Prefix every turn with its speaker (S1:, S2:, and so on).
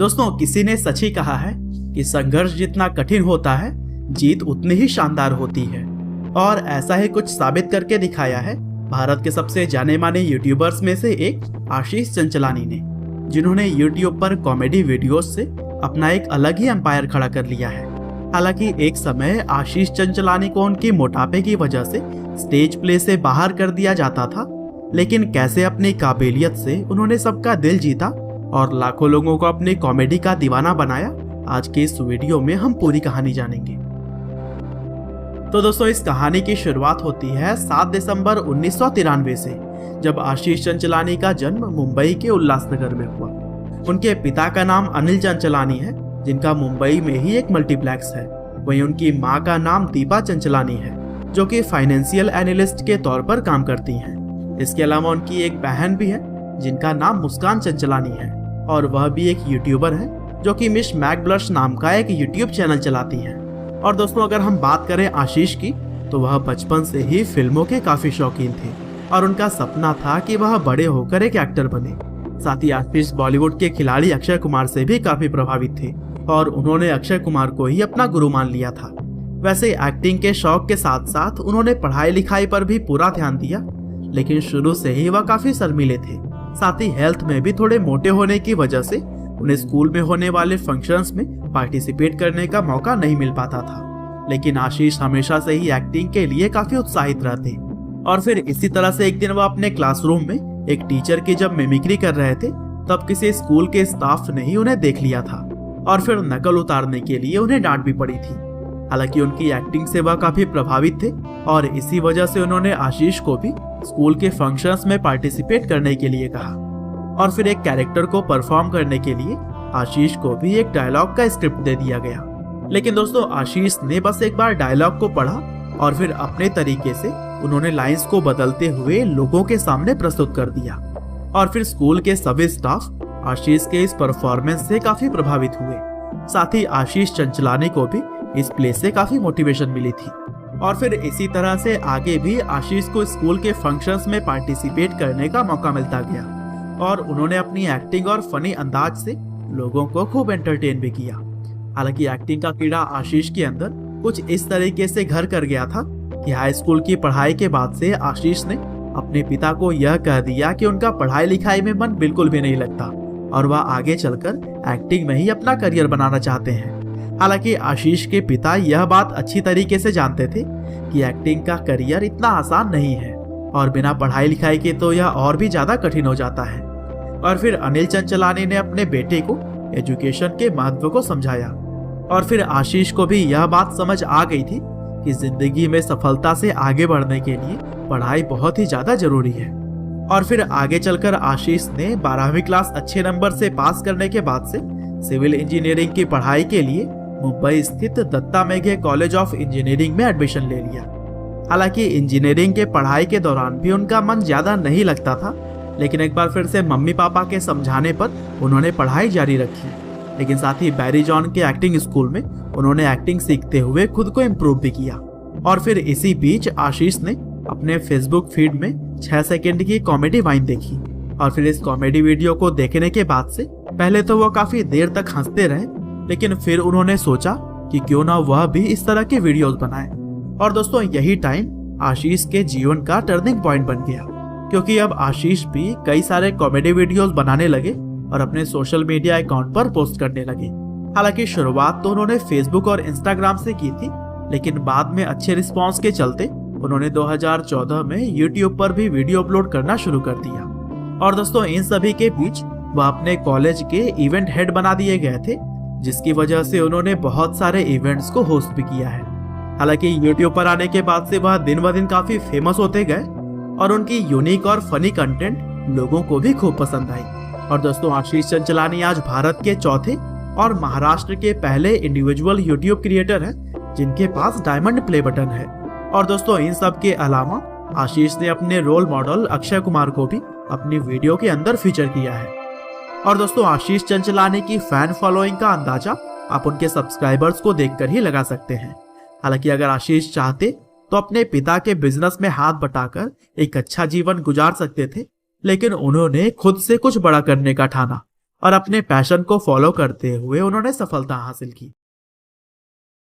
S1: दोस्तों, किसी ने सच ही कहा है कि संघर्ष जितना कठिन होता है, जीत उतनी ही शानदार होती है। और ऐसा ही कुछ साबित करके दिखाया है भारत के सबसे जाने माने यूट्यूबर्स में से एक आशीष चंचलानी ने, जिन्होंने यूट्यूब पर कॉमेडी वीडियोस से अपना एक अलग ही एम्पायर खड़ा कर लिया है। हालांकि एक समय आशीष चंचलानी को उनकी मोटापे की वजह से स्टेज प्ले से बाहर कर दिया जाता था, लेकिन कैसे अपनी काबिलियत से उन्होंने सबका दिल जीता और लाखों लोगों को अपनी कॉमेडी का दीवाना बनाया, आज के इस वीडियो में हम पूरी कहानी जानेंगे। तो दोस्तों, इस कहानी की शुरुआत होती है 7 दिसंबर 1993 से, जब आशीष चंचलानी का जन्म मुंबई के उल्लासनगर में हुआ। उनके पिता का नाम अनिल चंचलानी है, जिनका मुंबई में ही एक मल्टीप्लेक्स है। वहीं उनकी मां का नाम दीपा चंचलानी है, जो कि फाइनेंशियल एनालिस्ट के तौर पर काम करती हैं। इसके अलावा उनकी एक बहन भी है, जिनका नाम मुस्कान चंचलानी है, और वह भी एक यूट्यूबर है, जो कि मिस मैक ब्लश नाम का एक यूट्यूब चैनल चलाती हैं। और दोस्तों, अगर हम बात करें आशीष की, तो वह बचपन से ही फिल्मों के काफी शौकीन थे और उनका सपना था कि वह बड़े होकर एक एक्टर बने। साथ ही आशीष बॉलीवुड के खिलाड़ी अक्षय कुमार से भी काफी प्रभावित थे और उन्होंने अक्षय कुमार को ही अपना गुरु मान लिया था। वैसे एक्टिंग के शौक के साथ साथ उन्होंने पढ़ाई लिखाई पर भी पूरा ध्यान दिया, लेकिन शुरू से ही वह काफी शर्मीले थे। साथ ही हेल्थ में भी थोड़े मोटे होने की वजह से उन्हें स्कूल में होने वाले फंक्शंस में पार्टिसिपेट करने का मौका नहीं मिल पाता था। लेकिन आशीष हमेशा से ही एक्टिंग के लिए काफी उत्साहित रहते और फिर इसी तरह से एक दिन वह अपने क्लासरूम में एक टीचर की जब मिमिक्री कर रहे थे, तब किसी स्कूल के स्टाफ ने ही उन्हें देख लिया था और फिर नकल उतारने के लिए उन्हें डांट भी पड़ी थी। हालांकि उनकी एक्टिंग से वह काफी प्रभावित थे और इसी वजह से उन्होंने आशीष को भी स्कूल के फंक्शंस में पार्टिसिपेट करने के लिए कहा। और फिर एक कैरेक्टर को परफॉर्म करने के लिए आशीष को भी एक डायलॉग का स्क्रिप्ट दे दिया गया। लेकिन दोस्तों, आशीष ने बस एक बार डायलॉग को पढ़ा और फिर अपने तरीके से उन्होंने लाइंस को बदलते हुए लोगों के सामने प्रस्तुत कर दिया। और फिर स्कूल के सभी स्टाफ आशीष के इस परफॉर्मेंस से काफी प्रभावित हुए। साथ ही आशीष चंचलानी को भी इस प्ले से काफी मोटिवेशन मिली थी। और फिर इसी तरह से आगे भी आशीष को स्कूल के फंक्शंस में पार्टिसिपेट करने का मौका मिलता गया और उन्होंने अपनी एक्टिंग और फनी अंदाज से लोगों को खूब एंटरटेन भी किया। हालांकि एक्टिंग का कीड़ा आशीष के अंदर कुछ इस तरीके से घर कर गया था कि हाई स्कूल की पढ़ाई के बाद से आशीष ने अपने पिता को यह कह दिया कि उनका पढ़ाई लिखाई में मन बिल्कुल भी नहीं लगता और वह आगे चलकर एक्टिंग में ही अपना करियर बनाना चाहते हैं। हालांकि आशीष के पिता यह बात अच्छी तरीके से जानते थे कि एक्टिंग का करियर इतना आसान नहीं है और बिना पढ़ाई लिखाई के तो यह और भी ज्यादा कठिन हो जाता है। और फिर अनिल चंचलानी ने अपने बेटे को एजुकेशन के महत्व को समझाया और फिर आशीष को भी यह बात समझ आ गई थी कि जिंदगी में सफलता से आगे बढ़ने के लिए पढ़ाई बहुत ही ज्यादा जरूरी है। और फिर आगे चलकर आशीष ने 12वीं क्लास अच्छे नंबर से पास करने के बाद से सिविल इंजीनियरिंग की पढ़ाई के लिए मुंबई स्थित Datta Meghe college of engineering में एडमिशन ले लिया। हालांकि इंजीनियरिंग के पढ़ाई के दौरान भी उनका मन ज्यादा नहीं लगता था, लेकिन एक बार फिर से मम्मी पापा के समझाने पर उन्होंने पढ़ाई जारी रखी। लेकिन साथ ही बैरी जॉन के एक्टिंग स्कूल में उन्होंने एक्टिंग सीखते हुए खुद को इम्प्रूव भी किया। और फिर इसी बीच आशीष ने अपने फेसबुक फीड में 6 सेकंड की कॉमेडी वाइन देखी और फिर इस कॉमेडी वीडियो को देखने के बाद से पहले तो वो काफी देर तक हंसते रहे, लेकिन फिर उन्होंने सोचा कि क्यों ना वह भी इस तरह के वीडियोस बनाए। और दोस्तों, यही टाइम आशीष के जीवन का टर्निंग पॉइंट बन गया, क्योंकि अब आशीष भी कई सारे कॉमेडी वीडियोस बनाने लगे और अपने सोशल मीडिया अकाउंट पर पोस्ट करने लगे। हालांकि शुरुआत तो उन्होंने फेसबुक और इंस्टाग्राम से की थी, लेकिन बाद में अच्छे रिस्पांस के चलते उन्होंने 2014 में यूट्यूब पर भी वीडियो अपलोड करना शुरू कर दिया। और दोस्तों, इन सभी के बीच वह अपने कॉलेज के इवेंट हेड बना दिए गए थे, जिसकी वजह से उन्होंने बहुत सारे इवेंट्स को होस्ट भी किया है। हालांकि यूट्यूब पर आने के बाद से वह दिन ब दिन काफी फेमस होते गए और उनकी यूनिक और फनी कंटेंट लोगों को भी खूब पसंद आई। और दोस्तों, आशीष चंचलानी आज भारत के चौथे और महाराष्ट्र के पहले इंडिविजुअल यूट्यूब क्रिएटर हैं जिनके पास डायमंड प्ले बटन है। और दोस्तों, इन सब के अलावा आशीष ने अपने रोल मॉडल अक्षय कुमार को भी अपनी वीडियो के अंदर फीचर किया है। और दोस्तों, आशीष चंचलानी की फैन फॉलोइंग का अंदाजा आप उनके सब्सक्राइबर्स को देखकर ही लगा सकते हैं। हालांकि अगर आशीष चाहते तो अपने पिता के बिजनेस में हाथ बटाकर एक अच्छा जीवन गुजार सकते थे, लेकिन उन्होंने खुद से कुछ बड़ा करने का ठाना और अपने पैशन को फॉलो करते हुए उन्होंने सफलता हासिल की।